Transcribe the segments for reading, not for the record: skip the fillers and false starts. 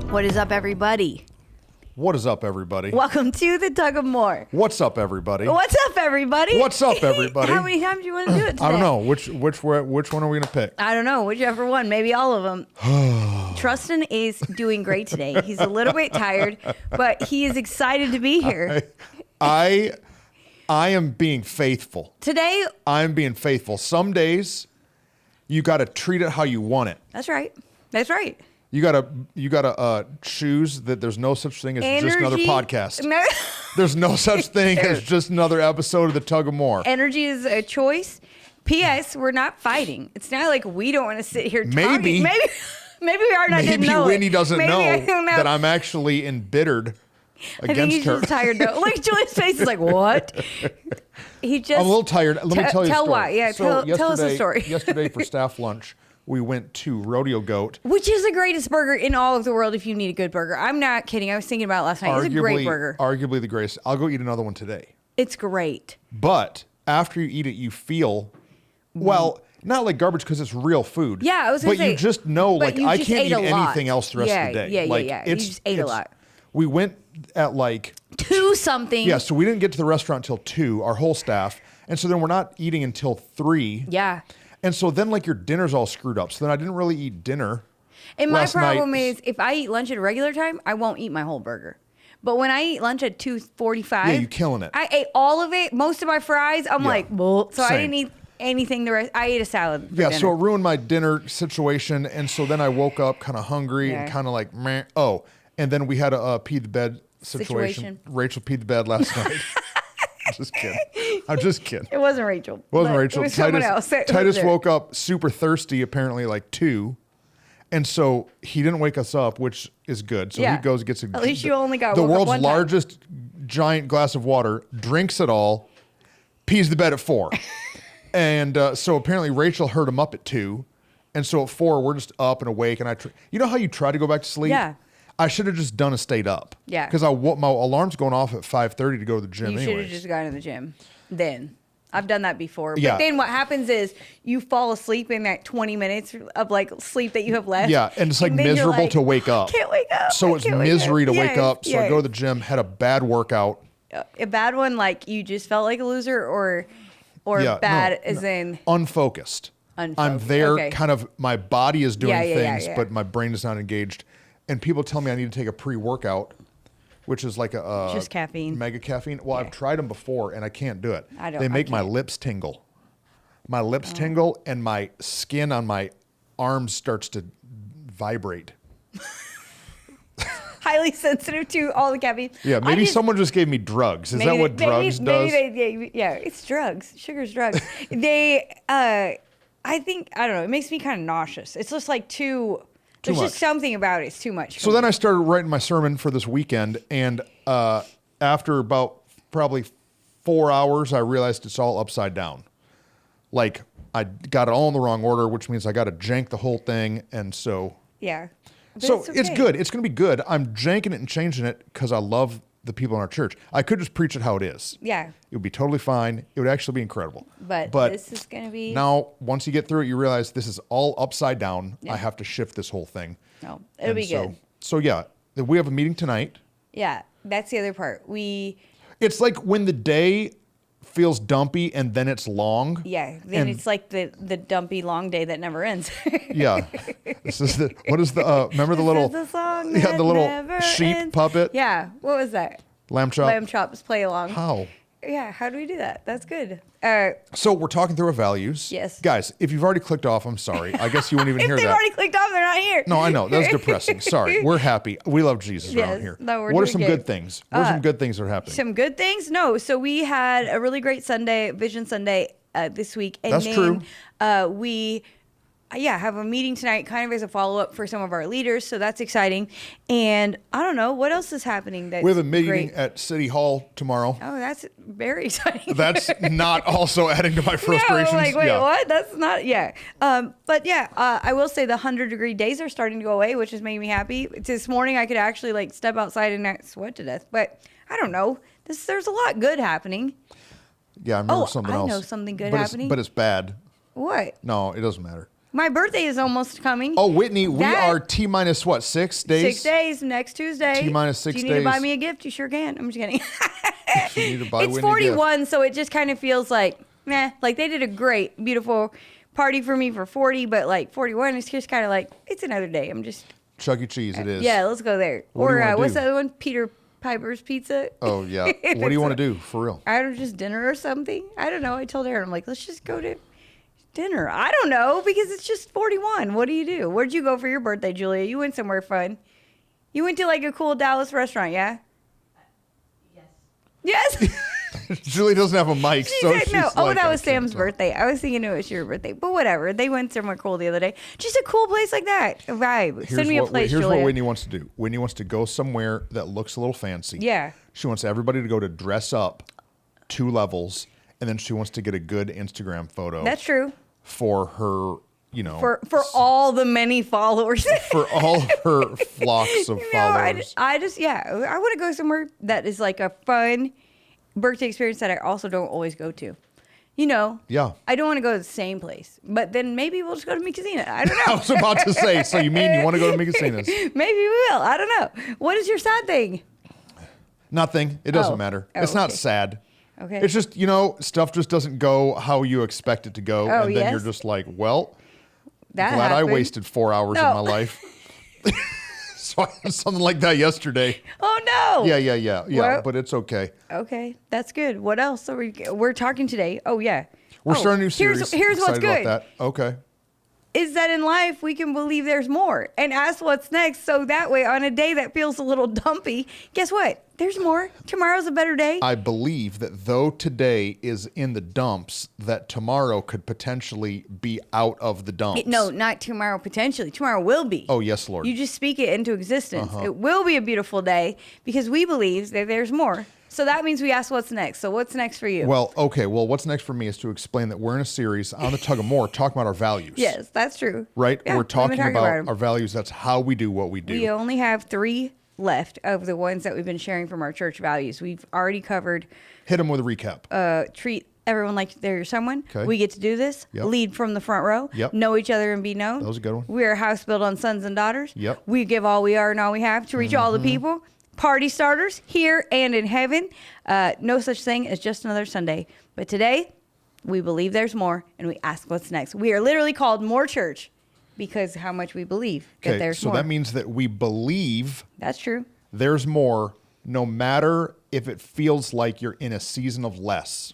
What is up, everybody? What is up, everybody? Welcome to the Tug of More. What's up, everybody? What's up, everybody? What's up, everybody? How many times do you want to do it today? I don't know. Which one are we going to pick? I don't know. Whichever one. Maybe all of them. Truston is doing great today. He's a little bit tired, but he is excited to be here. I am being faithful. Today. I'm being faithful. Some days, you got to treat it how you want it. That's right. That's right. You gotta choose that there's no such thing as just another podcast. No. There's no such thing as just another episode of the Tug of More. Energy is a choice. P.S. We're not fighting. It's not like we don't want to sit here talking. Maybe we are. I didn't know Winnie it. doesn't Maybe know that I'm actually embittered I think against he's her. just tired though. Like Julia's face is like, what? He just. I'm a little tired. Let me tell you a story. Tell why. Yeah, So tell us a story. Yesterday for staff lunch, we went to Rodeo Goat. Which is the greatest burger in all of the world if you need a good burger. I'm not kidding. I was thinking about it last night. It's a great burger. Arguably the greatest. I'll go eat another one today. It's great. But after you eat it, you feel, well, not like garbage because it's real food. Yeah, I was going to say. But you just know, like, I just can't ate eat a lot. anything else the rest of the day. Yeah. You just ate a lot. We went at like 2 something. Yeah, so we didn't get to the restaurant until 2, our whole staff. And so then we're not eating until 3. Yeah. And so then like your dinner's all screwed up. So then I didn't really eat dinner. And my problem is if I eat lunch at a regular time, I won't eat my whole burger. But when I eat lunch at 2:45, yeah, you're killing it. I ate all of it, most of my fries. I'm like, well, so same. I didn't eat anything the rest. I ate a salad. Yeah, dinner. so it ruined my dinner situation. And so then I woke up kind of hungry and kind of like, meh. Oh, and then we had a pee the bed situation. Rachel peed the bed last night. I'm just kidding. It wasn't Rachel. It wasn't Rachel. It was someone else. Titus woke up super thirsty, apparently like 2. And so he didn't wake us up, which is good. So he goes, gets at least you only got the woke up world's one time. largest giant glass of water, drinks it all, pees the bed at 4. And so apparently Rachel heard him up at 2. And so at 4, we're just up and awake. And you know how you try to go back to sleep? Yeah. I should have just done a stayed up. Yeah. Because my alarm's going off at 5:30 to go to the gym. You should have just gone to the gym. Then. I've done that before. But then what happens is you fall asleep in that 20 minutes of like sleep that you have left. Yeah, and it's like miserable to wake up. I can't wake up. So it's misery to wake up. So I go to the gym, had a bad workout. A bad one, like you just felt like a loser, or bad as in unfocused. I'm there, kind of. My body is doing things, but my brain is not engaged. And people tell me I need to take a pre-workout, which is like a just caffeine, mega caffeine. Well, I've tried them before, and I can't do it. They make my lips tingle. My lips tingle, and my skin on my arms starts to vibrate. Highly sensitive to all the caffeine. Yeah, maybe someone just gave me drugs. Is that what drugs does? Yeah, it's drugs. Sugar's drugs. I think, I don't know, it makes me kind of nauseous. It's just like there's just something about it. It's too much. So then I started writing my sermon for this weekend, and after about probably 4 hours, I realized it's all upside down. Like, I got it all in the wrong order, which means I got to jank the whole thing, and so... Yeah. So it's good. It's going to be good. I'm janking it and changing it because I love the people in our church. I could just preach it how it is. Yeah. It would be totally fine. It would actually be incredible. But this is going to be... Now, once you get through it, you realize this is all upside down. Yeah. I have to shift this whole thing. No, it'll be good. So yeah, we have a meeting tonight. Yeah, that's the other part. It's like when the day feels dumpy and then it's long. Yeah, then it's like the dumpy long day that never ends. Yeah. This is remember the little... the song the little sheep ends. puppet? Yeah, what was that? Lamb chop? Lamb chops play along. How? Yeah, how do we do that? That's good. So we're talking through our values. Yes. Guys, if you've already clicked off, I'm sorry. I guess you won't even hear that. If they've already clicked off, they're not here. No, I know. That's depressing. Sorry. We're happy. We love Jesus around here. No, we're what are doing some good things? What are some good things that are happening? Some good things? No. So we had a really great Sunday, Vision Sunday this week. And That's true. We have a meeting tonight kind of as a follow-up for some of our leaders, so that's exciting. And I don't know, what else is happening that's We have a meeting great? at City Hall tomorrow. Oh, that's very exciting. That's not also adding to my frustrations. No, like, wait, what? That's not, but yeah, I will say the 100-degree days are starting to go away, which is making me happy. This morning I could actually like step outside and not sweat to death, but I don't know. There's a lot good happening. Yeah, I remember something else. I know something good happening. But it's bad. What? No, it doesn't matter. My birthday is almost coming. Oh, Whitney, we are T minus what, 6 days? 6 days, next Tuesday. T minus 6 days. Do you need to buy me a gift? You sure can. I'm just kidding. You need to buy it's Whitney 41, so it just kind of feels like, meh. Like they did a great, beautiful party for me for 40, but like 41 is just kind of like, it's another day. I'm just. Chuck E. Cheese, it is. Yeah, let's go there. What do you wanna what's do? the other one? Peter Piper's Pizza. Oh, yeah. What do you want to do, for real? I don't know, just dinner or something. I don't know. I told Aaron, I'm like, let's just go to dinner. I don't know, because it's just 41. What do you do? Where'd you go for your birthday, Julia? You went somewhere fun. You went to like a cool Dallas restaurant, yeah? Yes. Julie doesn't have a mic, She so said she's no. Oh, like, that I was can't Sam's tell. birthday. I was thinking it was your birthday, but whatever. They went somewhere cool the other day. Just a cool place like that. A vibe. Send me a place, Here's Julia. what Whitney wants to do. Whitney wants to go somewhere that looks a little fancy. Yeah. She wants everybody to go to dress up 2 levels, and then she wants to get a good Instagram photo. That's true. For her, you know. For all the many followers. For all of her flocks of followers. I just I want to go somewhere that is like a fun birthday experience that I also don't always go to. You know? Yeah. I don't want to go to the same place, but then maybe we'll just go to Mikasina. I don't know. I was about to say, so you mean you want to go to Mikasina's? Maybe we will. I don't know. What is your sad thing? Nothing. It doesn't Oh. matter. Oh, It's not okay. sad. Okay. It's just, stuff just doesn't go how you expect it to go. Oh, and then yes? you're just like, well, That glad happened. I wasted 4 hours No. of my life. So I had something like that yesterday. Oh no. Yeah. Well- But it's okay. Okay, that's good. What else are we're talking today? Oh yeah. We're Oh, starting a new series. Here's what's Excited good. about that. Okay. Is that in life we can believe there's more and ask what's next, so that way on a day that feels a little dumpy, guess what? There's more. Tomorrow's a better day. I believe that though today is in the dumps, that tomorrow could potentially be out of the dumps. No, not tomorrow potentially. Tomorrow will be. Oh, yes, Lord. You just speak it into existence. It will be a beautiful day because we believe that there's more. So that means we ask what's next. So what's next for you? Well, okay. Well, what's next for me is to explain that we're in a series on the Tug of More talking about our values. Yes, that's true. Right? Yeah, We're we've been talking about 'em. our values. That's how we do what we do. We only have 3 left of the ones that we've been sharing from our church values. We've already covered Hit them with a recap. treat everyone like they're someone. Okay. We get to do this. Yep. Lead from the front row. Yep. Know each other and be known. That was a good one. We are a house built on sons and daughters. Yep. We give all we are and all we have to reach all the people. Party starters here and in heaven. No such thing as just another Sunday. But today, we believe there's more and we ask what's next. We are literally called More Church because how much we believe that Okay. there's So more. that means that we believe That's true. there's more, no matter if it feels like you're in a season of less.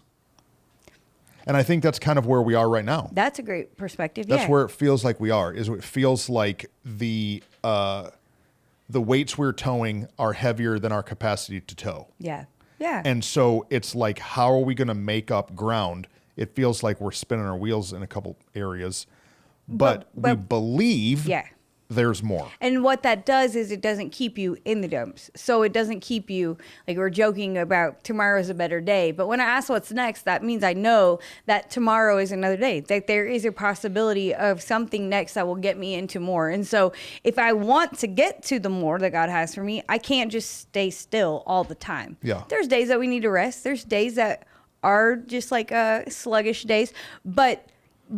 And I think that's kind of where we are right now. That's a great perspective. That's yeah. where it feels like we are. Is it feels like the weights we're towing are heavier than our capacity to tow. Yeah. Yeah. And so it's like, how are we going to make up ground? It feels like we're spinning our wheels in a couple areas, but we believe yeah. there's more. And what that does is it doesn't keep you in the dumps. So it doesn't keep you, like we're joking about tomorrow's a better day. But when I ask what's next, that means I know that tomorrow is another day, that there is a possibility of something next that will get me into more. And so if I want to get to the more that God has for me, I can't just stay still all the time. Yeah. There's days that we need to rest. There's days that are just like sluggish days. But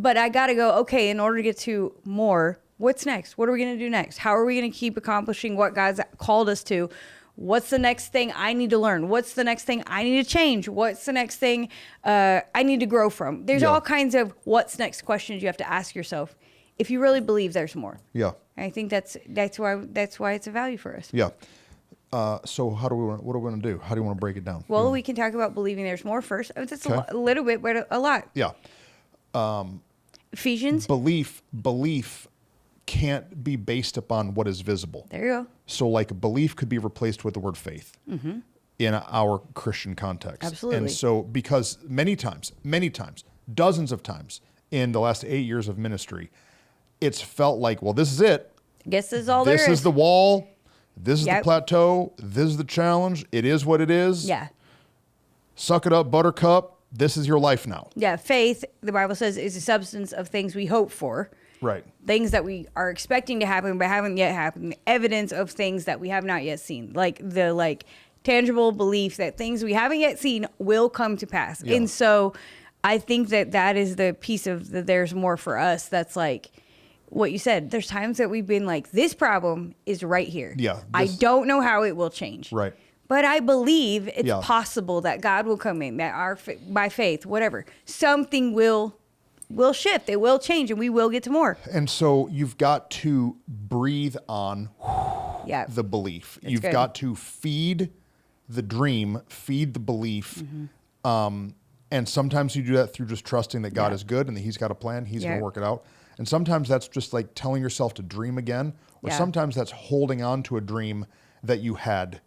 I got to go, okay, in order to get to more, what's next? What are we going to do next? How are we going to keep accomplishing what God's called us to? What's the next thing I need to learn? What's the next thing I need to change? What's the next thing I need to grow from? There's all kinds of what's next questions you have to ask yourself if you really believe there's more. Yeah. I think that's why it's a value for us. Yeah. So what are we going to do? How do you want to break it down? Well, we can talk about believing there's more first. It's Okay. a little bit, but a lot. Yeah. Ephesians. Belief can't be based upon what is visible. There you go. So like belief could be replaced with the word faith in our Christian context. Absolutely. And so because many times, dozens of times in the last 8 years of ministry, it's felt like, well, this is it. Guess this is all This there is the wall. This is the Yep. plateau. This is the challenge. It is what it is. Yeah. Suck it up, buttercup. This is your life now. Yeah. Faith, the Bible says, is the substance of things we hope for. Right. Things that we are expecting to happen but haven't yet happened. Evidence of things that we have not yet seen. Like the tangible belief that things we haven't yet seen will come to pass. Yeah. And so I think that is the piece of the there's more for us. That's like, what you said. There's times that we've been like, this problem is right here. Yeah, I don't know how it will change. Right. But I believe it's possible that God will come in, that by faith, whatever, something will shift. It will change, and we will get to more. And so you've got to breathe on the belief. You've got to feed the dream, feed the belief. And sometimes you do that through just trusting that God is good and that he's got a plan. He's going to work it out. And sometimes that's just like telling yourself to dream again. Or sometimes that's holding on to a dream that you had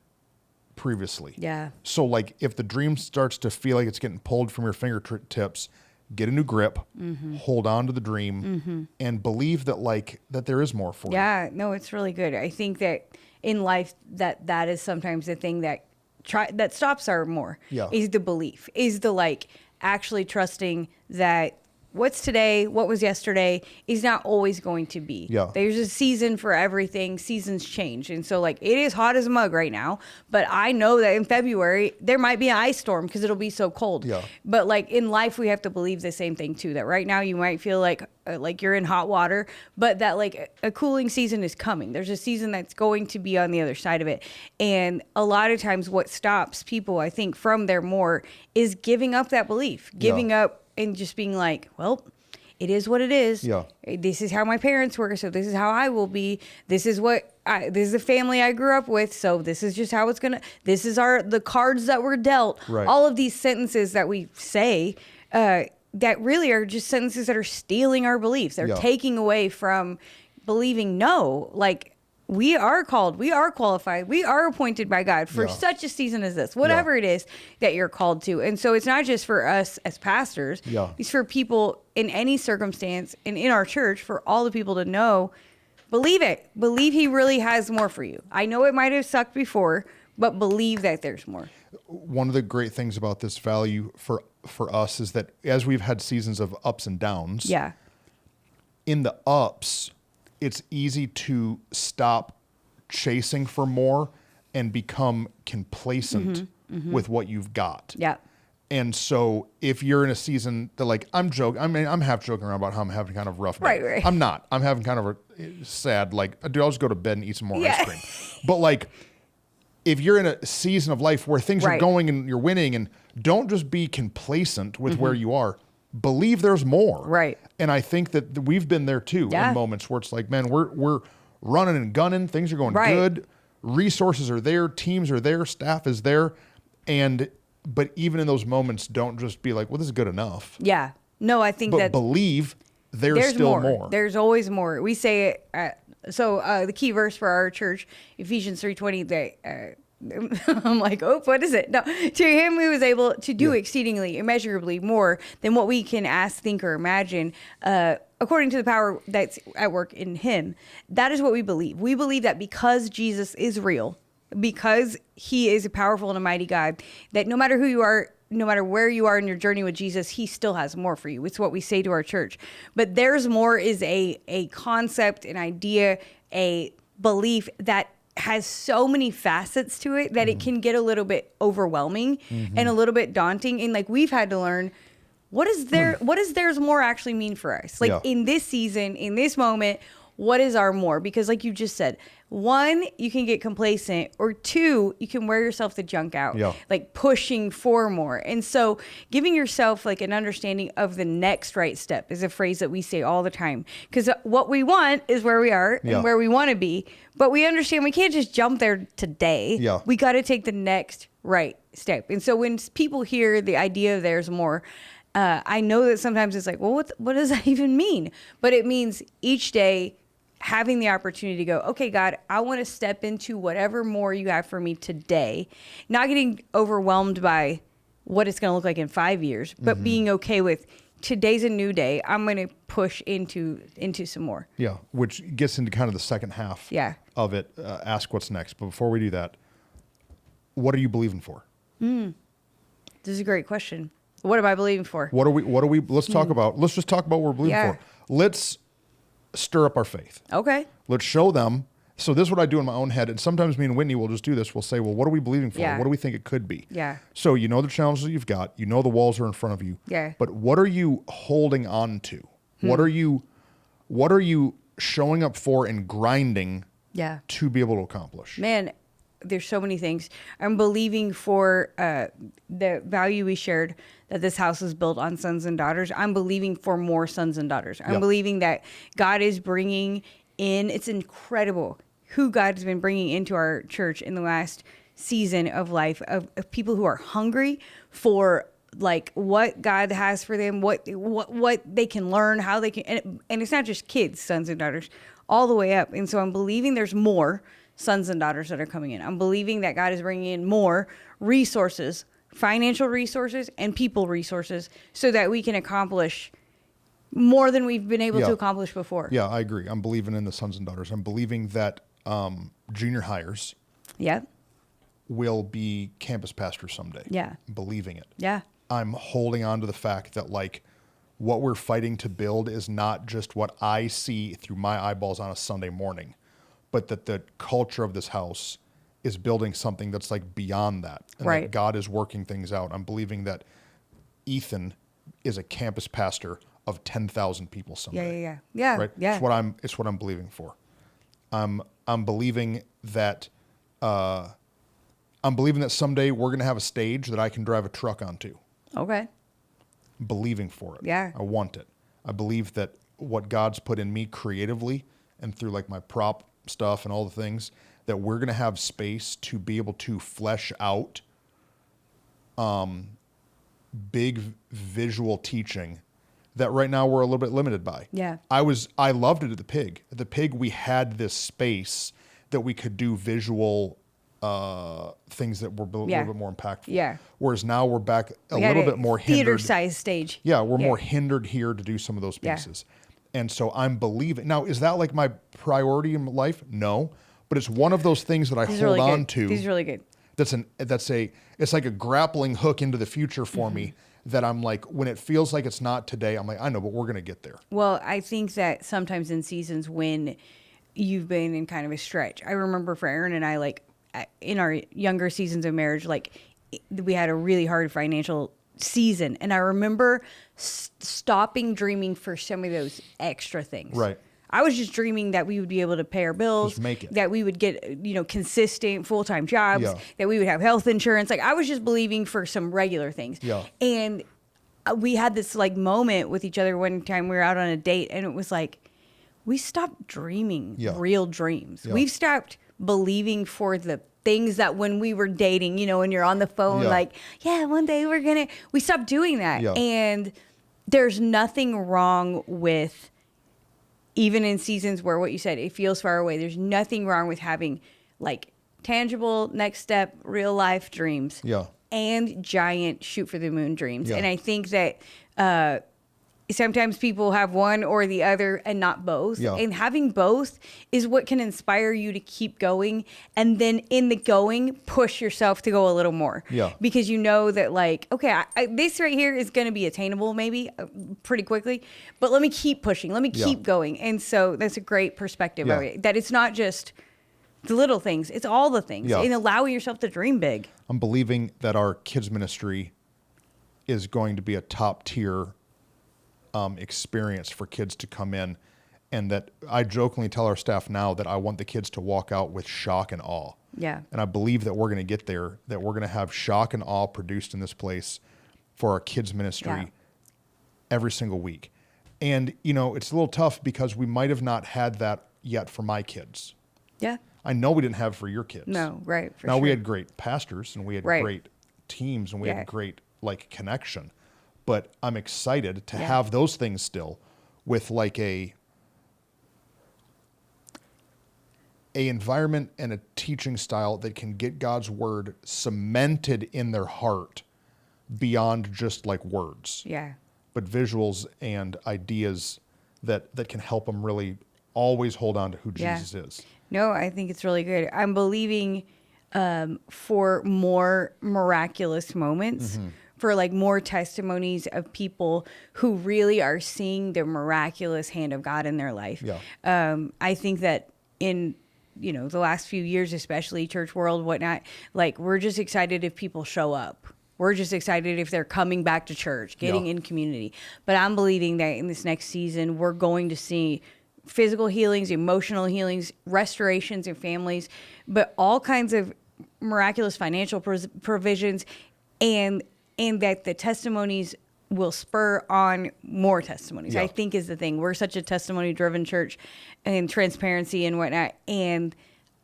previously. Yeah. So like if the dream starts to feel like it's getting pulled from your fingertips, get a new grip, hold on to the dream, and believe that that there is more for you. Yeah, no, it's really good. I think that in life that is sometimes the thing that stops our more is the belief, is the actually trusting that what's today, what was yesterday is not always going to be. Yeah. There's a season for everything. Seasons change. And so it is hot as a mug right now, but I know that in February there might be an ice storm because it'll be so cold. Yeah. But in life we have to believe the same thing too, that right now you might feel like you're in hot water, but that a cooling season is coming. There's a season that's going to be on the other side of it. And a lot of times what stops people, I think, from their more is giving up that belief, giving up and just being like, well, it is what it is. Yeah. This is how my parents were, so this is how I will be. This is this is the family I grew up with, so this is just how it's gonna. This is the cards that were dealt. Right. All of these sentences that we say that really are just sentences that are stealing our beliefs. They're taking away from believing. No, we are called, we are qualified, we are appointed by God for such a season as this, whatever it is that you're called to. And so it's not just for us as pastors, it's for people in any circumstance and in our church, for all the people to know, believe it. Believe he really has more for you. I know it might have sucked before, but believe that there's more. One of the great things about this value for us is that as we've had seasons of ups and downs, in the ups, it's easy to stop chasing for more and become complacent with what you've got. Yeah. And so if you're in a season that I'm joking, I'm half joking around about how I'm having kind of a rough day. Right. I'm not. I'm having kind of a sad, dude, I'll just go to bed and eat some more ice cream. But if you're in a season of life where things are going and you're winning, and don't just be complacent with where you are. Believe there's more. Right. And I think that we've been there too in moments where it's man, we're running and gunning. Things are going good. Resources are there. Teams are there. Staff is there. But even in those moments, don't just be well, this is good enough. Yeah. No, I think but believe there's still more. There's always more. We say it. The key verse for our church, Ephesians 3:20, that I'm oh, what is it? No, to him who is able to do exceedingly, immeasurably more than what we can ask, think, or imagine, according to the power that's at work in him. That is what we believe. We believe that because Jesus is real, because he is a powerful and a mighty God, that no matter who you are, no matter where you are in your journey with Jesus, he still has more for you. It's what we say to our church. But there's more is a concept, an idea, a belief that has so many facets to it that it can get a little bit overwhelming and a little bit daunting. And we've had to learn, what does there's more actually mean for us? In this season, in this moment, what is our more? Because you just said, one, you can get complacent, or two, you can wear yourself the junk out, pushing for more. And so giving yourself an understanding of the next right step is a phrase that we say all the time, because what we want is where we are and where we want to be, but we understand we can't just jump there today. We got to take the next right step. And so when people hear the idea of there's more, I know that sometimes it's well, what does that even mean? But it means each day having the opportunity to go, okay, God, I want to step into whatever more you have for me today, not getting overwhelmed by what it's going to look like in 5 years, but being okay with today's a new day. I'm going to push into some more. Yeah. Which gets into kind of the second half of it. Ask what's next. But before we do that, what are you believing for? This is a great question. What am I believing for? Let's talk about, let's just talk about what we're believing for. Let's stir up our faith. Okay. Let's show them. So this is what I do in my own head. And sometimes me and Whitney will just do this. We'll say, well, what are we believing for? What do we think it could be? Yeah. So you know the challenges that you've got. You know the walls are in front of you. Yeah. But what are you holding on to? What are you showing up for and grinding Yeah. to be able to accomplish. Man, there's so many things. I'm believing for the value we shared that this house is built on sons and daughters. I'm believing for more sons and daughters. I'm believing that God is bringing in, it's incredible who God has been bringing into our church in the last season of life of people who are hungry for like what God has for them, what they can learn, how they can, and it's not just kids, sons and daughters, all the way up. And so I'm believing there's more sons and daughters that are coming in. I'm believing that God is bringing in more resources, financial resources and people resources, so that we can accomplish more than we've been able to accomplish before. Yeah, I agree. I'm believing in the sons and daughters. I'm believing that junior hires will be campus pastors someday. Yeah. I'm believing it. Yeah. I'm holding on to the fact that like what we're fighting to build is not just what I see through my eyeballs on a Sunday morning, but that the culture of this house is building something that's like beyond that. And that God is working things out. I'm believing that Ethan is a campus pastor of 10,000 people someday. Yeah. Right? Yeah. It's what I'm believing for. I'm believing that someday we're going to have a stage that I can drive a truck onto. Okay. Believing for it. Yeah. I want it. I believe that what God's put in me creatively and through like my prop stuff and all the things, that we're going to have space to be able to flesh out big visual teaching that right now we're a little bit limited by. Yeah. I loved it at the Pig. At the Pig, we had this space that we could do visual things that were a little bit more impactful. Yeah. Whereas now we're back a little bit more hindered. Theater-sized stage. Yeah, we're more hindered here to do some of those pieces. And so I'm believing. Now, is that like my priority in life? No. But it's one of those things that I hold on to. These are really good. It's like a grappling hook into the future for me that I'm like, when it feels like it's not today, I'm like, I know, but we're going to get there. Well, I think that sometimes in seasons when you've been in kind of a stretch, I remember for Aaron and I, like in our younger seasons of marriage, like we had a really hard financial season. And I remember stopping dreaming for some of those extra things. Right. I was just dreaming that we would be able to pay our bills, Just make it. that we would get, consistent full-time jobs, that we would have health insurance. Like I was just believing for some regular things. Yeah. And we had this like moment with each other one time we were out on a date, and it was like, we stopped dreaming real dreams. Yeah. We've stopped believing for the things that when we were dating, when you're on the phone, like, one day we stopped doing that. Yeah. And there's nothing wrong with, even in seasons where what you said, it feels far away, there's nothing wrong with having like tangible next step, real life dreams and giant shoot for the moon dreams. And I think that sometimes people have one or the other and not both. And having both is what can inspire you to keep going. And then in the going, push yourself to go a little more. Because you know that like, okay, this right here is going to be attainable maybe pretty quickly, but let me keep pushing. Let me keep going. And so that's a great perspective of it, that it's not just the little things, it's all the things. And allowing yourself to dream big. I'm believing that our kids ministry is going to be a top tier experience for kids to come in, and that I jokingly tell our staff now that I want the kids to walk out with shock and awe. And I believe that we're going to get there, that we're going to have shock and awe produced in this place for our kids ministry every single week. And, it's a little tough because we might have not had that yet for my kids. I know we didn't have for your kids. No, right. Now we had great pastors and we had great teams and we had great like connection. But I'm excited to have those things still with like a environment and a teaching style that can get God's word cemented in their heart beyond just like words. But visuals and ideas that can help them really always hold on to who Jesus is. No, I think it's really good. I'm believing for more miraculous moments, for like more testimonies of people who really are seeing the miraculous hand of God in their life. I think that in, the last few years, especially church world, whatnot, like we're just excited if people show up. We're just excited if they're coming back to church, getting in community. But I'm believing that in this next season, we're going to see physical healings, emotional healings, restorations in families, but all kinds of miraculous financial provisions, and that the testimonies will spur on more testimonies. Yeah. I think is the thing. We're such a testimony driven church, and transparency and whatnot. And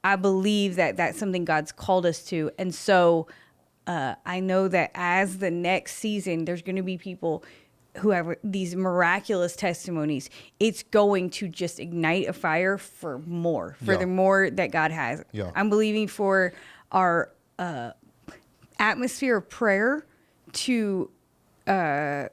I believe that that's something God's called us to. And so I know that as the next season, there's going to be people who have these miraculous testimonies. It's going to just ignite a fire for more, for the more that God has. Yeah. I'm believing for our atmosphere of prayer to ignite,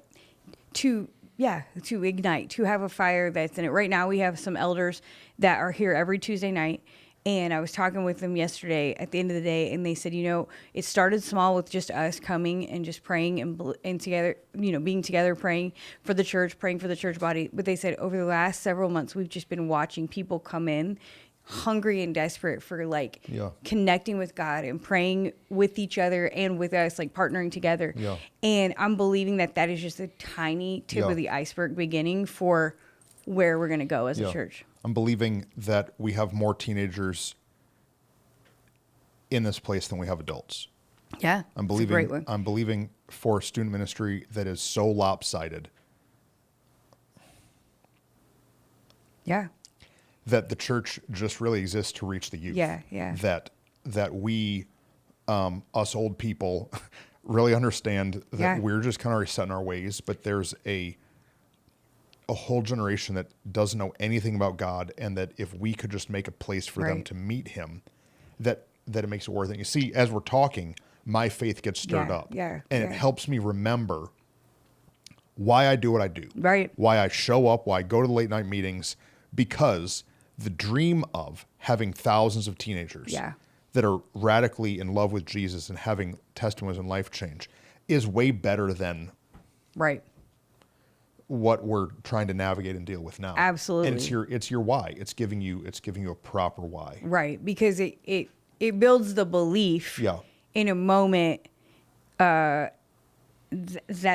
to have a fire that's in it. Right now we have some elders that are here every Tuesday night, and I was talking with them yesterday at the end of the day, and they said, it started small with just us coming and just praying and together, being together, praying for the church body. But they said over the last several months, we've just been watching people come in hungry and desperate for connecting with God and praying with each other and with us, like partnering together. Yeah. And I'm believing that is just a tiny tip of the iceberg beginning for where we're going to go as a church. I'm believing that we have more teenagers in this place than we have adults. Yeah. I'm it's a great one. believing for student ministry that is so lopsided. Yeah. That the church just really exists to reach the youth. Yeah, yeah. That we, us old people, really understand that we're just kind of already set in our ways, but there's a whole generation that doesn't know anything about God, and that if we could just make a place for them to meet him, that it makes it worth it. You see, as we're talking, my faith gets stirred up. Yeah. And it helps me remember why I do what I do. Right. Why I show up, why I go to the late night meetings, because the dream of having thousands of teenagers that are radically in love with Jesus and having testimonies and life change is way better than what we're trying to navigate and deal with now. Absolutely. And it's your why. It's giving you a proper why. Right. Because it builds the belief in a moment that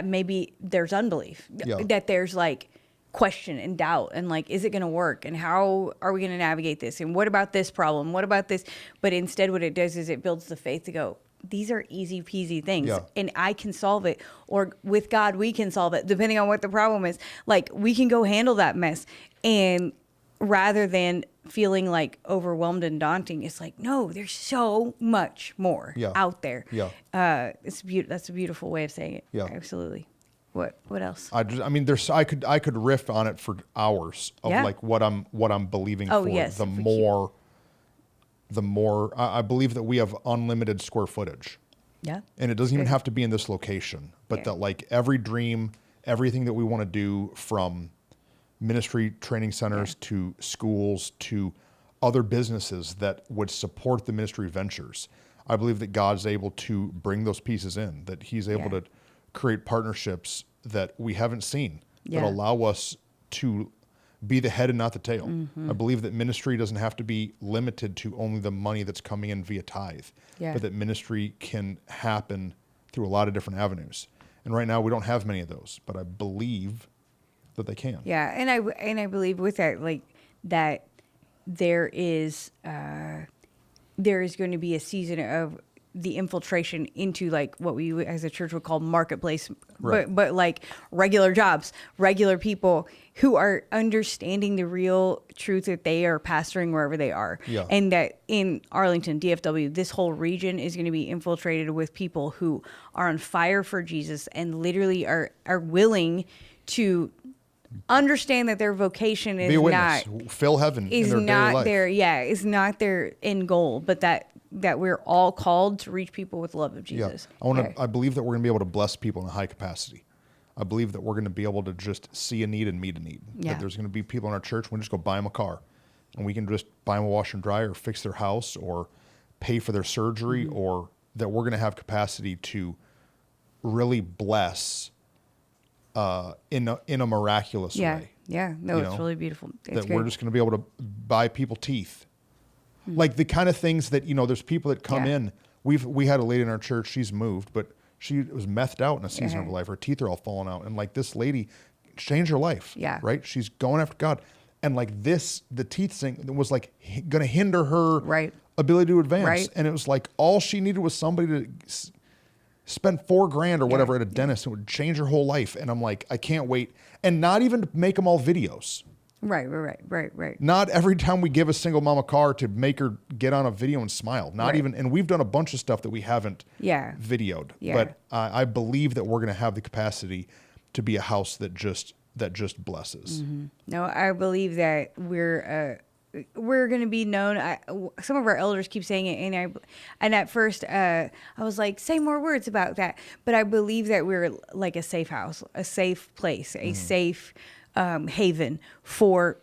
maybe there's unbelief. That there's like question and doubt and like, is it going to work? And how are we going to navigate this? And what about this problem? What about this? But instead what it does is it builds the faith to go, these are easy peasy things and I can solve it. Or with God, we can solve it depending on what the problem is. Like we can go handle that mess. And rather than feeling like overwhelmed and daunting, it's like, no, there's so much more out there. Yeah. That's a beautiful way of saying it. Yeah. Absolutely. What else? I could riff on it for hours of like what I'm believing for. Yes, The more I believe that we have unlimited square footage. Yeah. And it doesn't even have to be in this location, but that like every dream, everything that we want to do, from ministry training centers to schools to other businesses that would support the ministry ventures. I believe that God's able to bring those pieces in, that he's able to create partnerships that we haven't seen that allow us to be the head and not the tail. I believe that ministry doesn't have to be limited to only the money that's coming in via tithe, but that ministry can happen through a lot of different avenues. And right now we don't have many of those, but I believe that they can. Yeah, and I believe with that, like that there is going to be a season of the infiltration into like what we as a church would call marketplace, but like regular jobs, regular people who are understanding the real truth that they are pastoring wherever they are. And that in Arlington, DFW, this whole region is going to be infiltrated with people who are on fire for Jesus and literally are willing to understand that their vocation is not fill heaven is in their not daily life. is not their end goal, but that we're all called to reach people with the love of Jesus. I believe that we're going to be able to bless people in a high capacity. I believe that we're going to be able to just see a need and meet a need. That there's going to be people in our church, we just go buy them a car, and we can just buy them a washer and dryer, or fix their house, or pay for their surgery, or that we're going to have capacity to really bless in a miraculous way. Yeah. No, it's really beautiful. It's we're just going to be able to buy people teeth. Like the kind of things that, there's people that come in. We had a lady in our church, she's moved, but she was methed out in a season of her life. Her teeth are all falling out. And like this lady changed her life. Yeah. Right? She's going after God. And like this, the teeth thing was like going to hinder her Right. ability to advance. Right. And it was like all she needed was somebody to spend $4,000 or whatever at a dentist. It would change her whole life. And I'm like, I can't wait. And not even to make them all videos. Right. Not every time we give a single mom a car to make her get on a video and smile. Not even, and we've done a bunch of stuff that we haven't videoed. Yeah. But I believe that we're going to have the capacity to be a house that just blesses. Mm-hmm. No, I believe that we're going to be known. Some of our elders keep saying it, and at first I was like, say more words about that. But I believe that we're like a safe house, a safe place, a safe haven for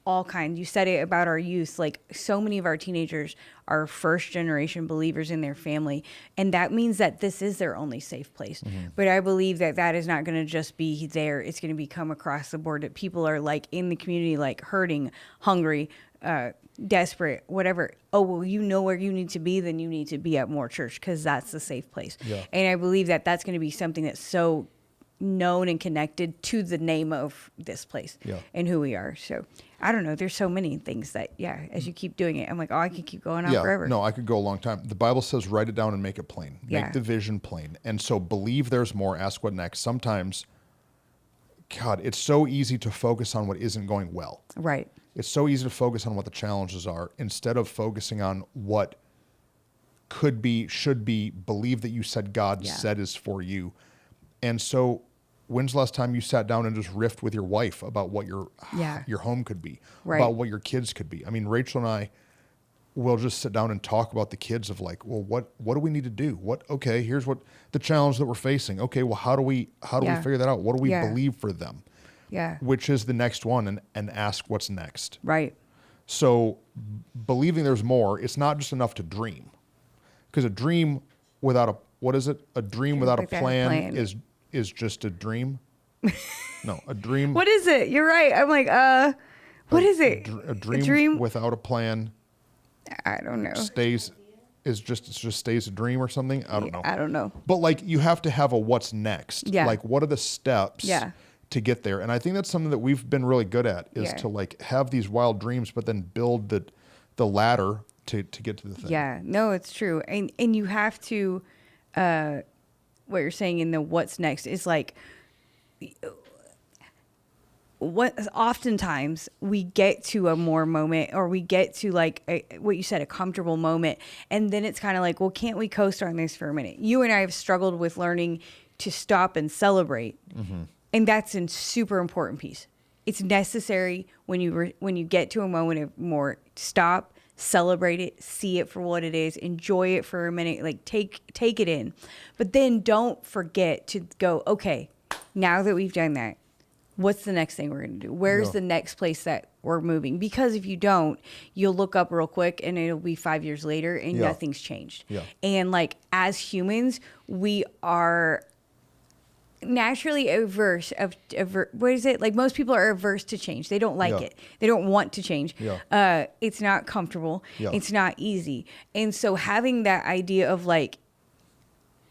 all kinds. You said it about our youth. Like so many of our teenagers are first generation believers in their family. And that means that this is their only safe place. But I believe that that is not going to just be there. It's going to become across the board that people are like in the community, like hurting, hungry, desperate, whatever. Oh, well, you know where you need to be, then you need to be at More Church because that's the safe place. Yeah. And I believe that that's going to be something that's so known and connected to the name of this place and who we are. So I don't know. There's so many things that, as you keep doing it, I'm like, oh, I could keep going on forever. No, I could go a long time. The Bible says, write it down and make it plain. Make the vision plain. And so believe there's more. Ask what next. Sometimes, God, it's so easy to focus on what isn't going well. Right. It's so easy to focus on what the challenges are instead of focusing on what could be, should be, believe that you said God said is for you. And so when's the last time you sat down and just riffed with your wife about what your home could be, about what your kids could be? I mean, Rachel and I will just sit down and talk about the kids of like, well, what do we need to do? Okay, here's what the challenge that we're facing. Okay, well, how do we figure that out? What do we believe for them? Yeah. Which is the next one, and ask what's next. Right. So believing there's more, it's not just enough to dream. Because a dream without a dream without a plan is just a dream. No, a dream. What is it? You're right. I'm like, what is it? A dream without a plan. I don't know. Just stays a dream or something. I don't know. I don't know. But like you have to have a what's next. Yeah. Like what are the steps to get there? And I think that's something that we've been really good at is to like have these wild dreams, but then build the ladder to get to the thing. Yeah. No, it's true. And you have to, what you're saying in the what's next is like, what oftentimes we get to a more moment or we get to like what you said, a comfortable moment. And then it's kind of like, well, can't we coast on this for a minute? You and I have struggled with learning to stop and celebrate. Mm-hmm. And that's a super important piece. It's necessary when you get to a moment of more, stop, celebrate it, see it for what it is, enjoy it for a minute, like take it in. But then don't forget to go, okay, now that we've done that, what's the next thing we're going to do? Where's the next place that we're moving? Because if you don't, you'll look up real quick and it'll be 5 years later and nothing's changed. Yeah. And like as humans, we are naturally averse what is it? Like most people are averse to change. They don't like it. They don't want to change. Yeah. It's not comfortable. Yeah. It's not easy. And so having that idea of like,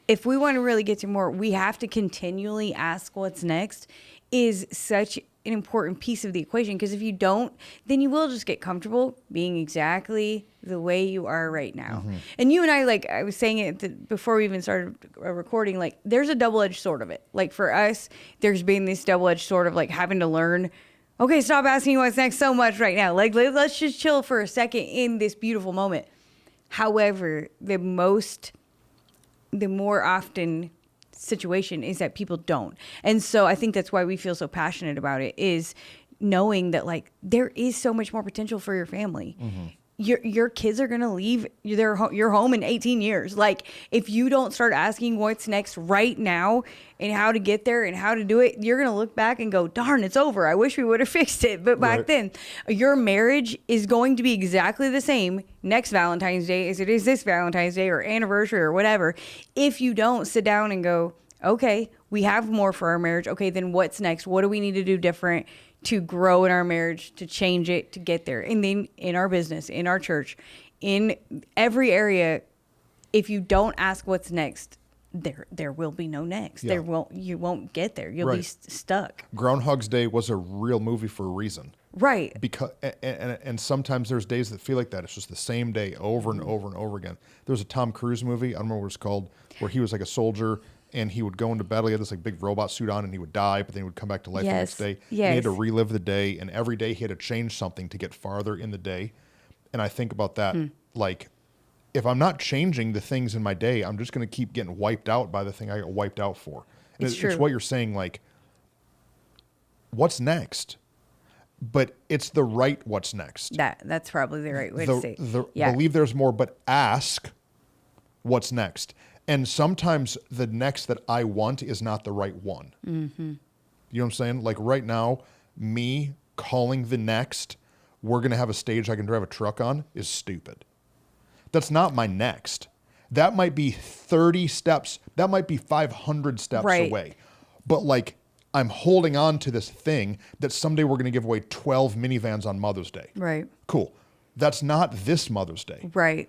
if we want to really get to more, we have to continually ask what's next is such an important piece of the equation. Because if you don't, then you will just get comfortable being exactly the way you are right now. Mm-hmm. And you and I, like I was saying it before we even started recording, like there's a double-edged sword of it. Like for us, there's been this double-edged sword of like having to learn, okay, stop asking what's next so much right now. Like let's just chill for a second in this beautiful moment. However, the more often situation is that people don't. And so I think that's why we feel so passionate about it, is knowing that like there is so much more potential for your family. Mm-hmm. Your kids are going to leave your home in 18 years. Like if you don't start asking what's next right now and how to get there and how to do it, you're going to look back and go, darn, it's over. I wish we would have fixed it. But back then, your marriage is going to be exactly the same next Valentine's Day as it is this Valentine's Day or anniversary or whatever. If you don't sit down and go, okay, we have more for our marriage. Okay, then what's next? What do we need to do different to grow in our marriage, to change it, to get there? And then in our business, in our church, in every area, if you don't ask what's next, there will be no next. Yeah. You won't get there. You'll be stuck. Groundhog's Day was a real movie for a reason. Right. Because and sometimes there's days that feel like that. It's just the same day over and over and over again. There was a Tom Cruise movie, I don't remember what it's called, where he was like a soldier and he would go into battle. He had this like big robot suit on and he would die, but then he would come back to life the next day. Yes. And he had to relive the day, and every day he had to change something to get farther in the day. And I think about that, like, if I'm not changing the things in my day, I'm just going to keep getting wiped out by the thing I got wiped out for. And It's true. It's what you're saying, like, what's next? But it's the right what's next. That's probably the right way to say it. Believe there's more, but ask what's next. And sometimes the next that I want is not the right one. Mm-hmm. You know what I'm saying? Like right now, me calling the next, we're going to have a stage I can drive a truck on, is stupid. That's not my next. That might be 30 steps. That might be 500 steps away. But like, I'm holding on to this thing that someday we're going to give away 12 minivans on Mother's Day. Right. Cool. That's not this Mother's Day. Right.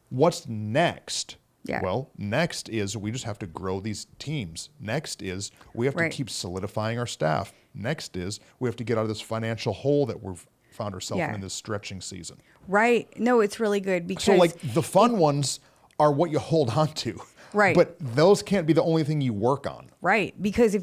What's next? Yeah. Well, next is we just have to grow these teams. Next is we have to keep solidifying our staff. Next is we have to get out of this financial hole that we've found ourselves in this stretching season. Right. No, it's really good because... So like the fun ones are what you hold on to. Right. But those can't be the only thing you work on. Right. Because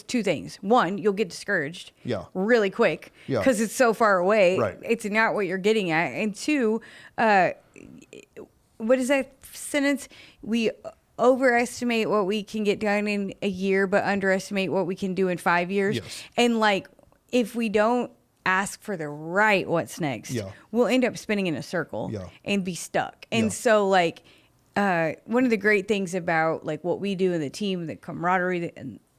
two things. One, you'll get discouraged really quick because it's so far away. Right. It's not what you're getting at. And two, what is that sentence? We overestimate what we can get done in a year, but underestimate what we can do in 5 years. Yes. And like, if we don't ask for the right what's next, we'll end up spinning in a circle and be stuck. And so like, one of the great things about like what we do in the team, the camaraderie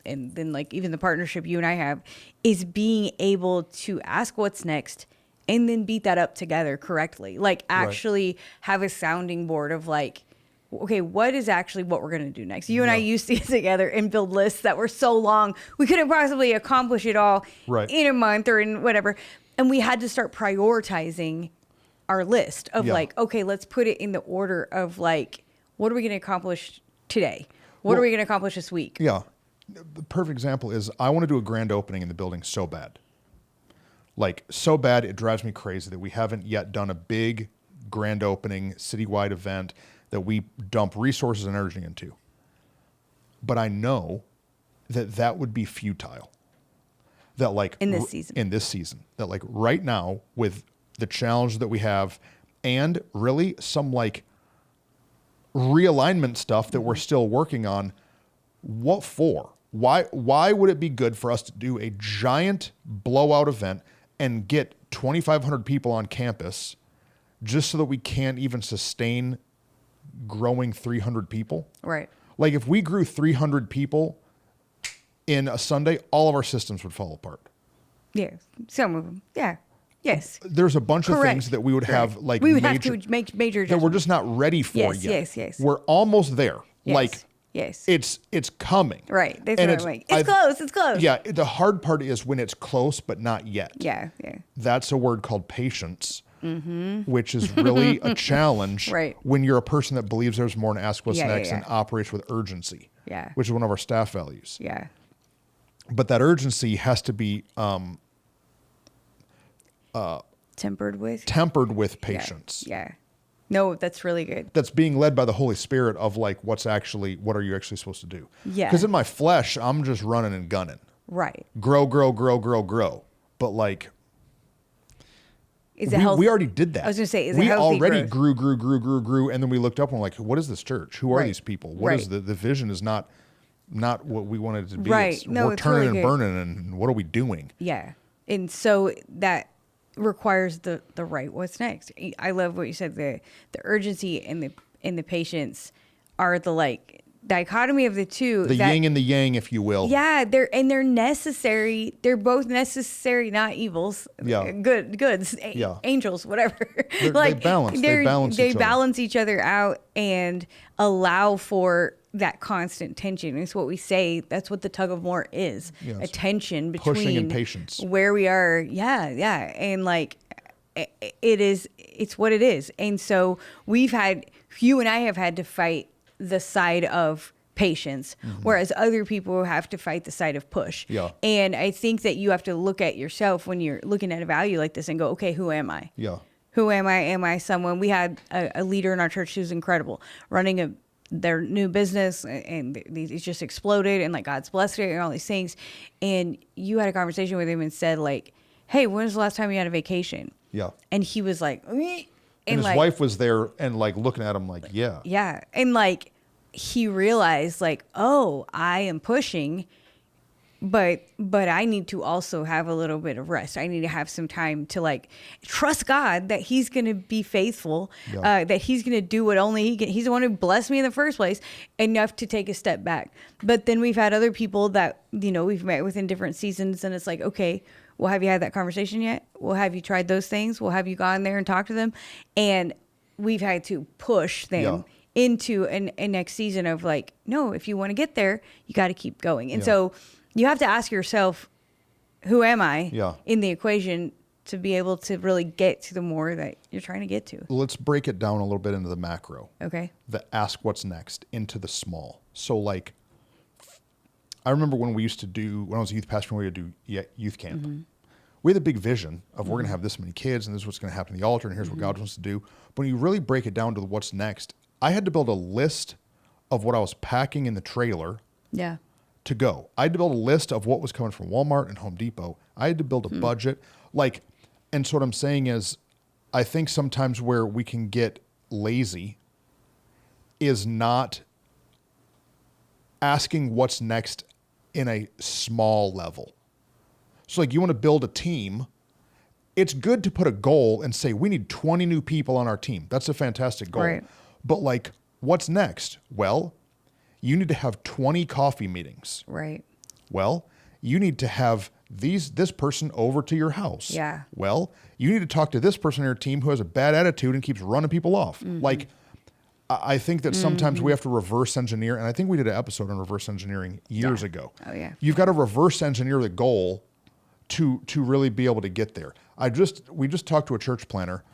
and then like even the partnership you and I have is being able to ask what's next and then beat that up together correctly. Like actually have a sounding board of like, okay, what is actually what we're going to do next? You and I used to get together and build lists that were so long, we couldn't possibly accomplish it all in a month or in whatever. And we had to start prioritizing our list of like, okay, let's put it in the order of like, what are we going to accomplish today? What are we going to accomplish this week? Yeah. The perfect example is I want to do a grand opening in the building so bad. Like so bad, it drives me crazy that we haven't yet done a big grand opening citywide event that we dump resources and energy into. But I know that that would be futile. That like in this season, that like right now with the challenge that we have and really some like realignment stuff that we're still working on, what for? Why would it be good for us to do a giant blowout event and get 2,500 people on campus just so that we can't even sustain growing 300 people? Right. Like if we grew 300 people in a Sunday, all of our systems would fall apart. Yeah, some of them. Yeah. Yes. There's a bunch of things that we would have like we would have to make major that we're just not ready for yet. Yes. We're almost there. Yes. Like it's coming. Right. That's what I'm like. It's close. Yeah. The hard part is when it's close but not yet. Yeah. That's a word called patience, which is really a challenge when you're a person that believes there's more and asks what's next and operates with urgency. Yeah. Which is one of our staff values. Yeah. But that urgency has to be tempered with patience. Yeah. No, that's really good. That's being led by the Holy Spirit of like, what are you actually supposed to do? Yeah. Because in my flesh, I'm just running and gunning. Right. Grow. But like, is it healthy? We already did that. I was going to say, we already grew. And then we looked up and we're like, what is this church? Who are these people? What is the vision is not what we wanted it to be. Right. We're turning and burning and what are we doing? Yeah. And so that requires the right what's next. I love what you said. The urgency and the patience are the like dichotomy of the two. The yin and the yang, if you will. Yeah, they're necessary. They're both necessary, not evils. Yeah. Goods. Angels, whatever. Like they balance each other out and allow for that constant tension. It's what we say. That's what the tug of war is. Yes. A tension between pushing and patience. Where we are. Yeah. And like it's what it is. And so you and I have had to fight the side of patience, whereas other people have to fight the side of push. Yeah. And I think that you have to look at yourself when you're looking at a value like this and go, okay, who am I? Yeah. Who am I? Am I someone? We had a leader in our church who's incredible, running their new business, and it's just exploded, and like God's blessed it and all these things. And you had a conversation with him and said like, hey, when was the last time you had a vacation? Yeah. And he was like, and his like, wife was there and like looking at him like, yeah. Yeah. And like he realized like, oh, I am pushing, but I need to also have a little bit of rest. I need to have some time to like trust God that he's going to be faithful, that he's going to do what only he can. He's the one who blessed me in the first place, enough to take a step back. But then we've had other people that, you know, we've met with in different seasons, and it's like, okay, well, have you had that conversation yet? Well, have you tried those things? Well, have you gone there and talked to them? And we've had to push them into a next season of like, no, if you want to get there, you got to keep going. And so you have to ask yourself, who am I in the equation to be able to really get to the more that you're trying to get to? Let's break it down a little bit into the macro. Okay. The ask what's next into the small. So like, I remember when we used to do, when I was a youth pastor, we would do youth camp. We had a big vision of we're going to have this many kids and this is what's going to happen at the altar and here's what God wants to do. But when you really break it down to what's next, I had to build a list of what I was packing in the trailer to go. I had to build a list of what was coming from Walmart and Home Depot. I had to build a budget. Like, and so what I'm saying is, I think sometimes where we can get lazy is not asking what's next in a small level. So like you want to build a team, it's good to put a goal and say, we need 20 new people on our team. That's a fantastic goal. Right. But like, what's next? Well, you need to have 20 coffee meetings. Right. Well, you need to have this person over to your house. Yeah. Well, you need to talk to this person on your team who has a bad attitude and keeps running people off. Like, I think that sometimes we have to reverse engineer, and I think we did an episode on reverse engiering years ago. Oh, yeah. You've got to reverse engineer the goal to really be able to get there. We just talked to a church planter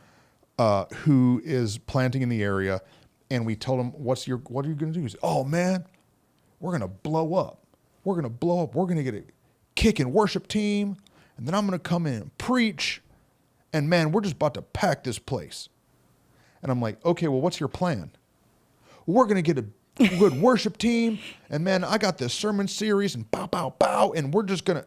who is planting in the area, and we told him, what are you going to do? He said, oh man, we're going to blow up. We're going to blow up. We're going to get a kick and worship team, and then I'm going to come in and preach, and man, we're just about to pack this place. And I'm like, okay, well, what's your plan? We're going to get a good worship team, and man, I got this sermon series, and bow, bow, bow, and we're just going to,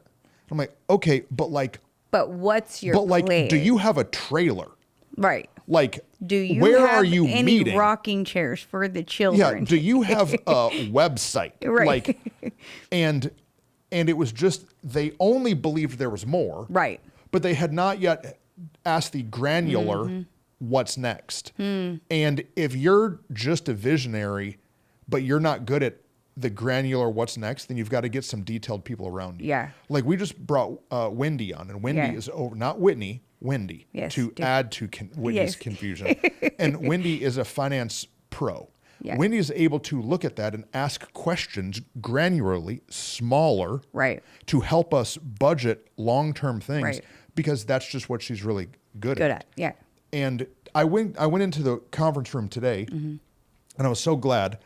I'm like, okay, but like, what's your plan? Do you have a trailer? Right. Like, do you where have are you any meeting? Rocking chairs for the children? Yeah. Do you have a website? Right. Like, and it was just, they only believed there was more. Right. But they had not yet asked the granular what's next. And if you're just a visionary, but you're not good at the granular what's next, then you've got to get some detailed people around you. Yeah. Like we just brought Wendy on, and Wendy is over, not Whitney, Wendy, to add to Whitney's confusion. And Wendy is a finance pro. Yeah. Wendy is able to look at that and ask questions granularly, smaller, to help us budget long-term things, because that's just what she's really good at. Yeah. And I went into the conference room today, and I was so glad.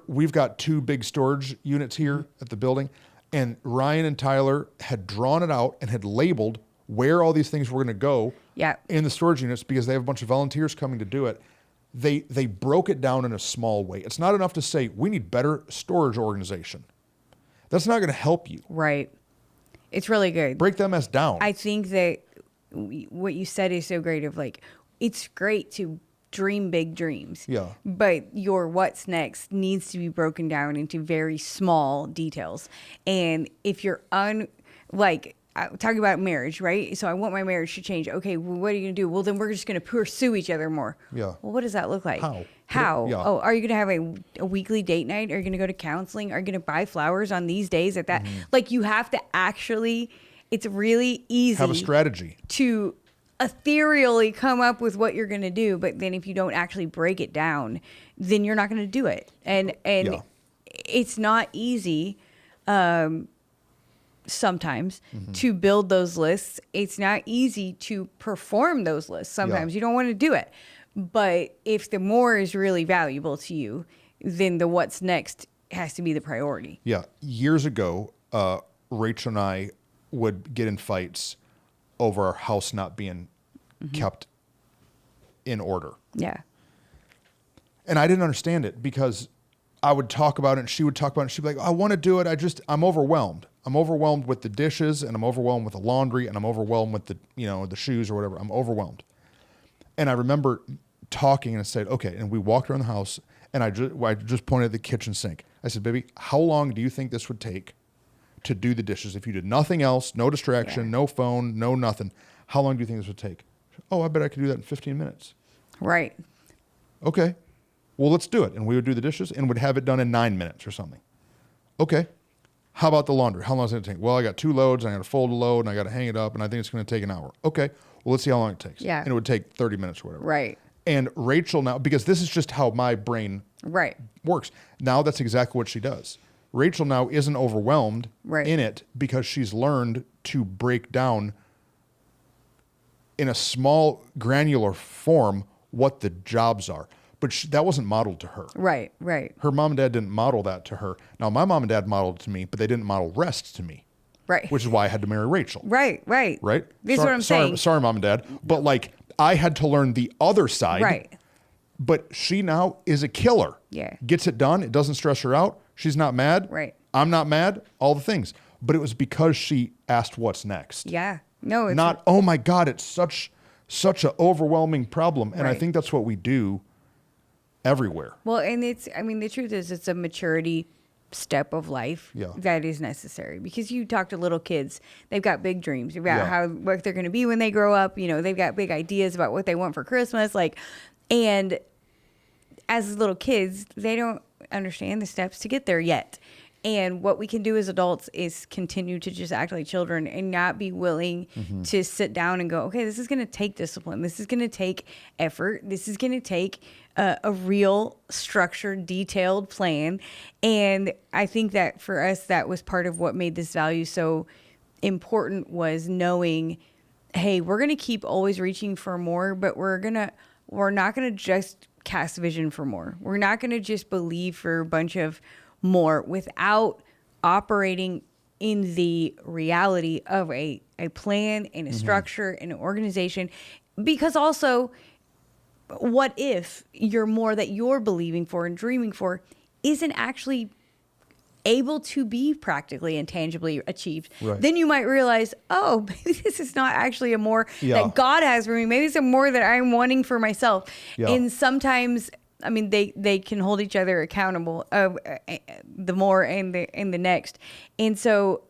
We've got 2 big storage units here at the building, and Ryan and Tyler had drawn it out and had labeled where all these things were going to go in the storage units, because they have a bunch of volunteers coming to do it. They broke it down in a small way. It's not enough to say, we need better storage organization. That's not going to help you. Right. It's really good. Break that mess down. I think that what you said is so great of like, it's great to dream big dreams. Yeah. But your what's next needs to be broken down into very small details. And if you're talking about marriage, right? So I want my marriage to change. Okay, well, what are you going to do? Well, then we're just going to pursue each other more. Yeah. Well, what does that look like? How? Yeah. Oh, are you going to have a weekly date night? Are you going to go to counseling? Are you going to buy flowers on these days at that? Like you have to actually, it's really easy. Have a strategy. To ethereally come up with what you're going to do. But then if you don't actually break it down, then you're not going to do it. And it's not easy. Sometimes to build those lists. It's not easy to perform those lists. Sometimes you don't want to do it. But if the more is really valuable to you, then the what's next has to be the priority. Yeah. Years ago, Rachel and I would get in fights over our house not being kept in order. Yeah. And I didn't understand it because I would talk about it and she would talk about it and she'd be like, I want to do it. I'm overwhelmed. I'm overwhelmed with the dishes and I'm overwhelmed with the laundry and I'm overwhelmed with the, the shoes or whatever. I'm overwhelmed. And I remember talking and I said, okay. And we walked around the house and I just pointed at the kitchen sink. I said, baby, how long do you think this would take to do the dishes? If you did nothing else, no distraction, no phone, no nothing, how long do you think this would take? Oh, I bet I could do that in 15 minutes. Right. Okay. Well, let's do it. And we would do the dishes and would have it done in 9 minutes or something. Okay. How about the laundry? How long is it going to take? Well, I got 2 loads. And I got to fold a load and I got to hang it up. And I think it's going to take an hour. Okay. Well, let's see how long it takes. Yeah. And it would take 30 minutes or whatever. Right. And Rachel now, because this is just how my brain works. Now that's exactly what she does. Rachel now isn't overwhelmed in it because she's learned to break down in a small granular form what the jobs are. But that wasn't modeled to her. Right, right. Her mom and dad didn't model that to her. Now, my mom and dad modeled it to me, but they didn't model rest to me. Right. Which is why I had to marry Rachel. Right, right. Right? This is what I'm saying. Sorry, mom and dad. But like, I had to learn the other side. Right. But she now is a killer. Yeah. Gets it done. It doesn't stress her out. She's not mad. Right. I'm not mad. All the things. But it was because she asked what's next. Yeah. No, it's not, oh my God, it's such an overwhelming problem. And I Right. think that's what we do everywhere. Well, and the truth is it's a maturity step of life that is necessary because you talk to little kids, they've got big dreams about what they're going to be when they grow up. They've got big ideas about what they want for Christmas. And as little kids, they don't understand the steps to get there yet. And what we can do as adults is continue to just act like children and not be willing to sit down and go, okay, this is going to take discipline. This is going to take effort. This is going to take a real structured, detailed plan. And I think that for us, that was part of what made this value so important was knowing, hey, we're going to keep always reaching for more, but we're not going to just cast vision for more. We're not going to just believe for a bunch of more without operating in the reality of a plan and a structure and an organization. Because also, what if your more that you're believing for and dreaming for isn't actually able to be practically and tangibly achieved? Right. Then you might realize, oh, maybe this is not actually a more that God has for me. Maybe it's a more that I'm wanting for myself. Yeah. And sometimes, I mean, they can hold each other accountable, the more and the next. And so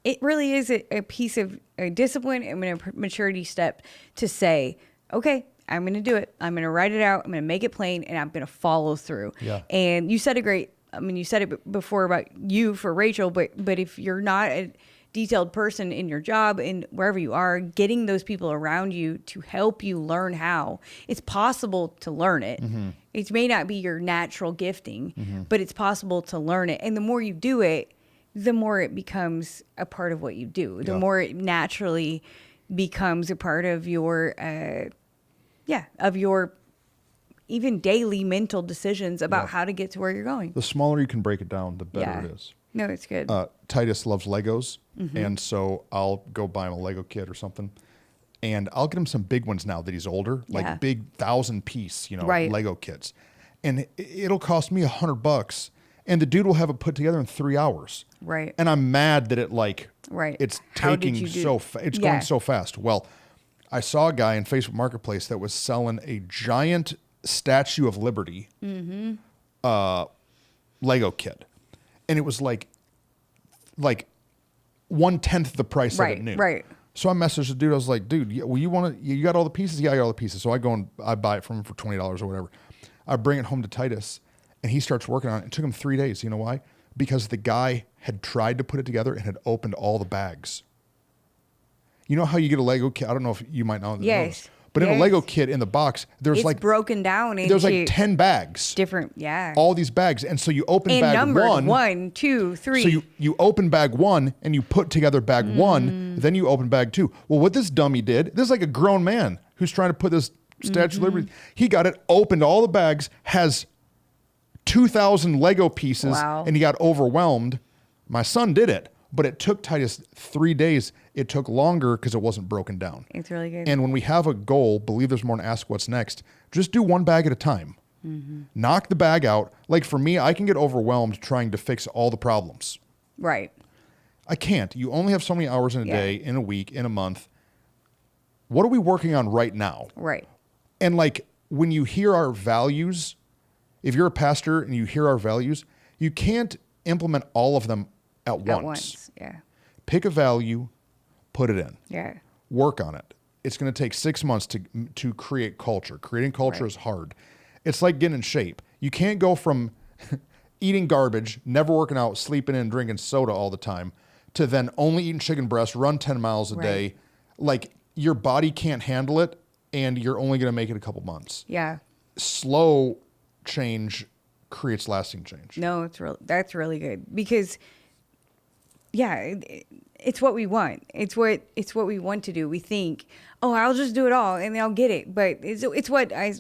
it really is a piece of a discipline and a maturity step to say, okay, I'm going to do it. I'm going to write it out. I'm going to make it plain and I'm going to follow through. Yeah. And you said you said it before about you for Rachel, but if you're not a detailed person in your job and wherever you are, getting those people around you to help you learn how, it's possible to learn it. Mm-hmm. It may not be your natural gifting, but it's possible to learn it. And the more you do it, the more it becomes a part of what you do. The more it naturally becomes a part of your, even daily mental decisions about how to get to where you're going. The smaller you can break it down, the better it is. No, it's good. Titus loves Legos, and so I'll go buy him a Lego kit or something, and I'll get him some big ones now that he's older, like big 1,000-piece, Lego kits, and it'll cost me $100, and the dude will have it put together in 3 hours. Right. And I'm mad that it's taking it's going so fast. Well, I saw a guy in Facebook Marketplace that was selling a giant Statue of Liberty Lego kit. And it was like 1/10 the price of it new. Right. So I messaged the dude. I was like, dude, you got all the pieces? Yeah, I got all the pieces. So I go and I buy it from him for $20 or whatever. I bring it home to Titus and he starts working on it. It took him 3 days. You know why? Because the guy had tried to put it together and had opened all the bags. You know how you get a Lego kit? I don't know if you might know. Yes. But in a Lego kit in the box, it's broken down into there's like 10 bags. Different, all these bags. And so you open bag numbered, one. 1, 2, 3. So you open bag one and you put together bag one, then you open bag two. Well, what this dummy did, this is like a grown man who's trying to put this Statue of Liberty. He got it, opened all the bags, has 2,000 Lego pieces Wow. and he got overwhelmed. My son did it, but it took Titus 3 days. It took longer because it wasn't broken down. It's really good. And when we have a goal, believe there's more and ask what's next, just do one bag at a time. Knock the bag out. Like for me, I can get overwhelmed trying to fix all the problems. Right. I can't. You only have so many hours in a day, in a week, in a month. What are we working on right now? Right. And like when you hear our values, if you're a pastor and you hear our values, you can't implement all of them at once. Yeah. Pick a value, put it in. Yeah. Work on it. It's going to take 6 months to create culture. Creating culture is hard. It's like getting in shape. You can't go from eating garbage, never working out, sleeping in, drinking soda all the time, to then only eating chicken breast, run 10 miles a day. Like your body can't handle it, and you're only going to make it a couple months. Yeah. Slow change creates lasting change. No, that's really good because, yeah, it's what we want. It's what we want to do. We think, oh, I'll just do it all and I'll get it. But it's what I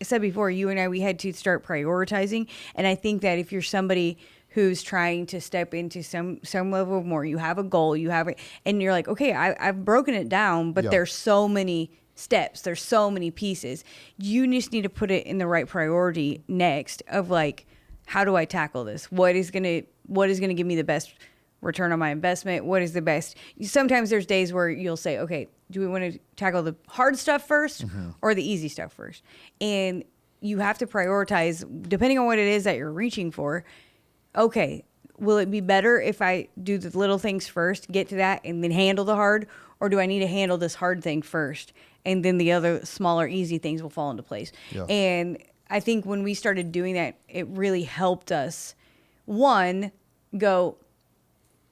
said before. You and I, we had to start prioritizing. And I think that if you're somebody who's trying to step into some level more, you have a goal, you have it, and you're like, okay, I've broken it down, but there's so many steps, there's so many pieces. You just need to put it in the right priority next of like, how do I tackle this? What is gonna give me the best return on my investment? What is the best? Sometimes there's days where you'll say, okay, do we want to tackle the hard stuff first or the easy stuff first? And you have to prioritize depending on what it is that you're reaching for. Okay, will it be better if I do the little things first, get to that, and then handle the hard? Or do I need to handle this hard thing first? And then the other smaller, easy things will fall into place. Yeah. And I think when we started doing that, it really helped us, one, go,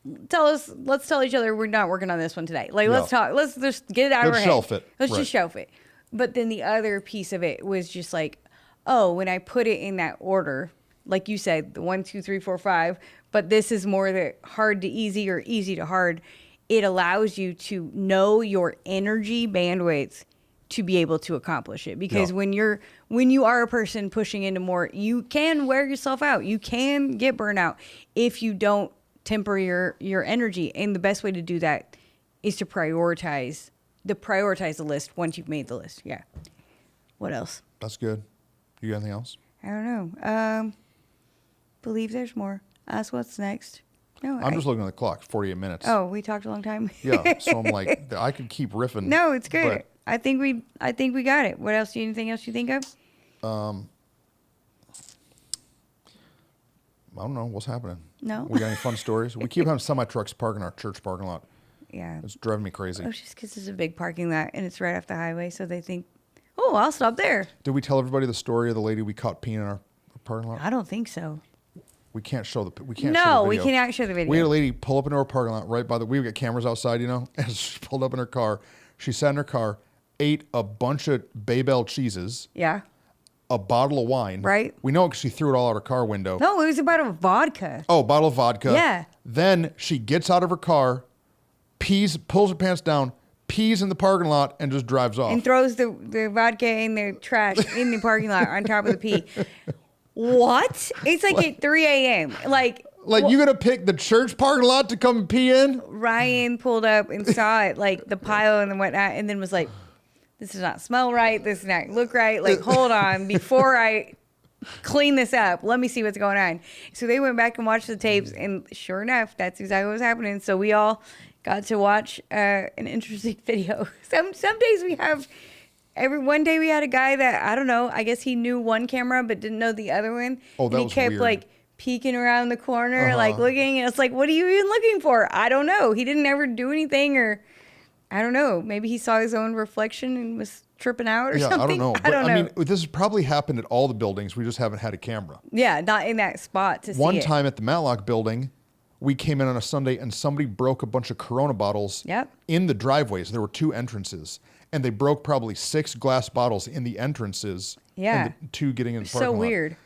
let's tell each other we're not working on this one today. Like, let's talk, let's just get it out of our head. Shelf it. Let's just shelf it. But then the other piece of it was just like, oh, when I put it in that order, like you said, the 1, 2, 3, 4, 5, but this is more the hard to easy or easy to hard. It allows you to know your energy bandwidth to be able to accomplish it. Because when you are a person pushing into more, you can wear yourself out. You can get burnout if you don't temper your energy. And the best way to do that is to prioritize the list once you've made the list. Yeah. What else? That's good. You got anything else? I don't know. Believe there's more. Ask what's next. No, I'm just looking at the clock. 48 minutes. Oh, we talked a long time. Yeah, so I'm like, I could keep riffing. No, it's good. I think we got it. What else? Anything else you think of? I don't know. What's happening? No. We got any fun stories? We keep having semi-trucks parking our church parking lot. Yeah. It's driving me crazy. Oh, it's just because it's a big parking lot and it's right off the highway, so they think, oh, I'll stop there. Did we tell everybody the story of the lady we caught peeing in our parking lot? I don't think so. We can't show the We video. cannot show the video. We had a lady pull up into our parking lot right by we've got cameras outside, you know, and she pulled up in her car. She sat in her car, ate a bunch of Baybel cheeses. Yeah. A bottle of wine. Right. We know because she threw it all out her car window. No, it was a bottle of vodka. Oh, bottle of vodka. Yeah. Then she gets out of her car, pulls her pants down, pees in the parking lot, and just drives off. And throws the vodka in the trash in the parking lot on top of the pee. What? It's like at 3 a.m. Like you gonna pick the church parking lot to come and pee in? Ryan pulled up and saw it, like the pile and whatnot, and then was like, this does not smell right. This does not look right. Like, hold on. Before I clean this up, let me see what's going on. So they went back and watched the tapes, and sure enough, that's exactly what was happening. So we all got to watch an interesting video. Some days we have... One day we had a guy that, I don't know, I guess he knew one camera but didn't know the other one. Oh, that and he was kept weird. Like peeking around the corner, like looking, and it's like, what are you even looking for? I don't know. He didn't ever do anything, or I don't know. Maybe he saw his own reflection and was tripping out or something. I don't know. I don't know. I mean, this has probably happened at all the buildings. We just haven't had a camera. Yeah, not in that spot to see it. One time at the Matlock building, we came in on a Sunday and somebody broke a bunch of Corona bottles in the driveways. There were 2 entrances. And they broke probably 6 glass bottles in the entrances. Yeah. And the 2 getting in the parking so lot. Weird.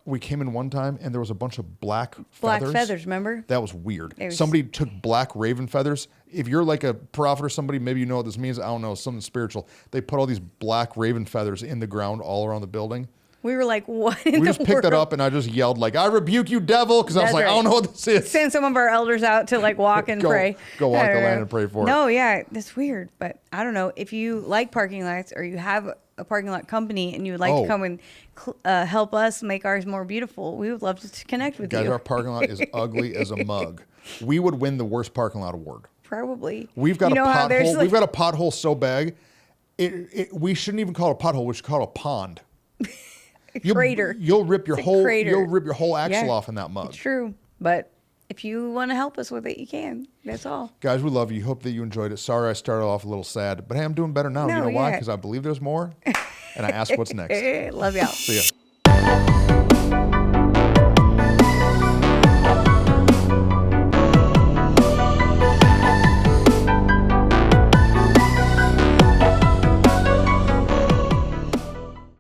We came in one time and there was a bunch of black feathers, remember? That was weird. Somebody took black raven feathers. If you're like a prophet or somebody, maybe you know what this means. I don't know, something spiritual. They put all these black raven feathers in the ground all around the building. We were like, what in We the just picked it world? up and I just yelled like, I rebuke you, devil. Because I was That's like, I right. don't know what this is. Send some of our elders out to like walk and pray. Go walk I the don't land know. and pray for it. No, yeah, that's weird. But I don't know. If you like parking lots or you have a parking lot company and you would like to come and help us make ours more beautiful, we would love to connect with Guys, you. our parking lot is ugly as a mug. We would win the worst parking lot award. Probably. We've got You a know how there's, pothole. like- We've got a pothole so big, we shouldn't even call it a pothole. We should call it a pond. crater. You'll rip your It's a whole. crater. You'll rip your whole axle Yeah. off in that mug. It's true. But if you want to help us with it, you can. That's all. Guys, we love you. Hope that you enjoyed it. Sorry I started off a little sad, but hey, I'm doing better now. No, You know why? yeah. Because I believe there's more, and I ask what's next. Love y'all. See ya.